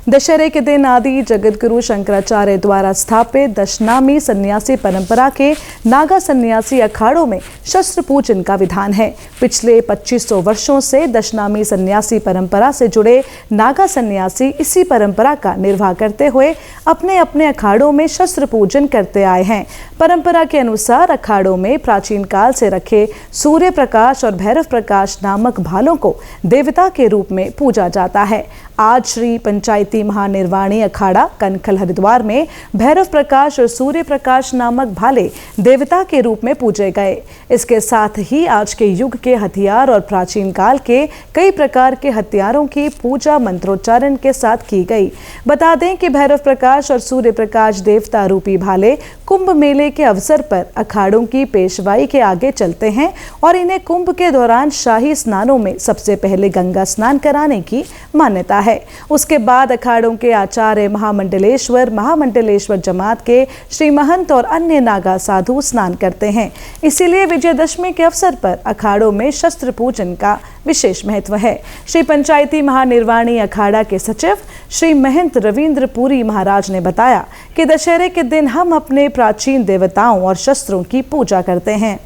दशहरे के दिन आदि जगत गुरु शंकराचार्य द्वारा स्थापित दशनामी सन्यासी परंपरा के नागा सन्यासी अखाड़ों में शस्त्र पूजन का विधान है। पिछले 2500 वर्षों से दशनामी सन्यासी परंपरा से जुड़े नागा सन्यासी इसी परंपरा का निर्वाह करते हुए अपने अपने अखाड़ों में शस्त्र पूजन करते आए हैं। परंपरा के अनुसार अखाड़ों में प्राचीन काल से रखे सूर्य प्रकाश और भैरव प्रकाश नामक भालों को देवता के रूप में पूजा जाता है। आज श्री पंचायती महानिर्वाणी अखाड़ा कनखल हरिद्वार में भैरव प्रकाश और सूर्य प्रकाश नामक भाले देवता के रूप में पूजे गए। इसके साथ ही आज के युग के हथियार और प्राचीन काल के कई प्रकार के हथियारों की पूजा मंत्रोच्चारण के साथ की गई। बता दें कि भैरव प्रकाश और सूर्य प्रकाश देवता रूपी भाले कुंभ मेले के अवसर पर अखाड़ों की पेशवाई के आगे चलते हैं और इन्हें कुंभ के दौरान शाही स्नानों में सबसे पहले गंगा स्नान कराने की मान्यता है। उसके बाद अखाड़ों के आचार्य महामंडलेश्वर जमात के श्री महंत और अन्य नागा साधु स्नान करते हैं। इसीलिए विजयदशमी के अवसर पर अखाड़ों में शस्त्र पूजन का विशेष महत्व है। श्री पंचायती महानिर्वाणी अखाड़ा के सचिव श्री महंत रविंद्र पुरी महाराज ने बताया कि दशहरे के दिन हम अपने प्राचीन देवताओं और शस्त्रों की पूजा करते हैं।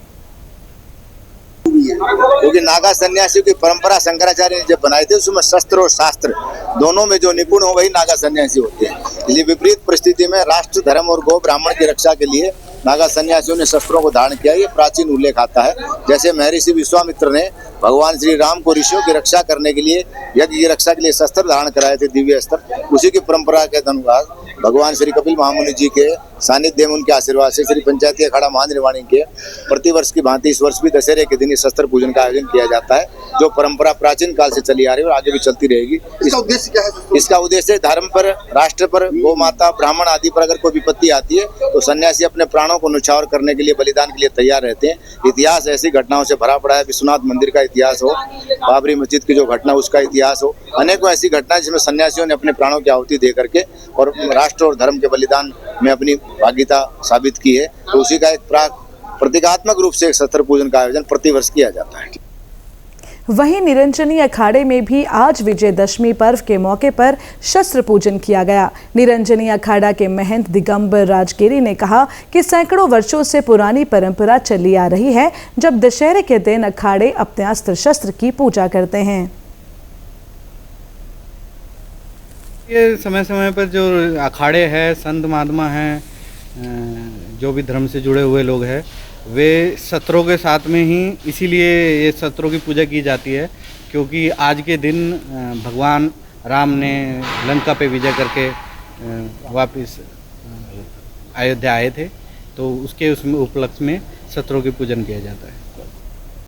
क्योंकि नागा सन्यासी की परंपरा शंकराचार्य ने जब बनाई थी उसमें शस्त्र और शास्त्र दोनों में जो निपुण हो वही नागा सन्यासी होते हैं। इसलिए विपरीत परिस्थिति में राष्ट्र धर्म और गौ ब्राह्मण की रक्षा के लिए नागा सन्यासियों ने शस्त्रों को धारण किया। ये प्राचीन उल्लेख आता है। जैसे महर्षि विश्वामित्र ने भगवान श्री राम को ऋषियों की रक्षा करने के लिए यज्ञ की रक्षा के लिए शस्त्र धारण कराए थे, दिव्य अस्त्र। उसी की परंपरा के अनुसार भगवान श्री कपिल महामुनि जी के सानिध्य में उनके आशीर्वाद से श्री पंचायती अखाड़ा महानिर्वाणी के प्रतिवर्ष की भांति इस वर्ष भी दशहरे के दिन शस्त्र पूजन का आयोजन किया जाता है, जो परंपरा प्राचीन काल से चली आ रही है और आगे भी चलती रहेगी। इसका उद्देश्य क्या है? इसका उद्देश्य धर्म पर, राष्ट्र पर, गौ माता, ब्राह्मण आदि पर अगर कोई विपत्ति आती है तो सन्यासी अपने प्राणों को न्यौछावर करने के लिए, बलिदान के लिए तैयार रहते हैं। इतिहास ऐसी घटनाओं से भरा पड़ा है। विश्वनाथ मंदिर का इतिहास हो, बाबरी मस्जिद की जो घटना उसका इतिहास हो, अनेकों ऐसी घटनाएं जिसमें सन्यासियों ने अपने प्राणों की आहुति दे करके और राष्ट्र और धर्म के बलिदान में अपनी भागीदारी साबित की है। तो उसी का एक प्रतीकात्मक रूप से शस्त्र पूजन का आयोजन प्रतिवर्ष किया जाता है। वहीं निरंजनी अखाड़े में भी आज विजयदशमी पर्व के मौके पर शस्त्र पूजन किया गया। निरंजनी अखाड़ा के महंत दिगंबर राजगिरी ने कहा कि सैकड़ों वर्षों से पुरानी परंपरा चली आ रही है, जब दशहरे के दिन अखाड़े अपने अस्त्र शस्त्र की पूजा करते हैं। ये समय समय पर जो अखाड़े हैं, संत महात्मा हैं, जो भी धर्म से जुड़े हुए लोग हैं, वे शस्त्रों के साथ में ही, इसीलिए ये शस्त्रों की पूजा की जाती है, क्योंकि आज के दिन भगवान राम ने लंका पे विजय करके वापस अयोध्या आए थे, तो उसके उसमें उपलक्ष्य में शस्त्रों की पूजन किया जाता है।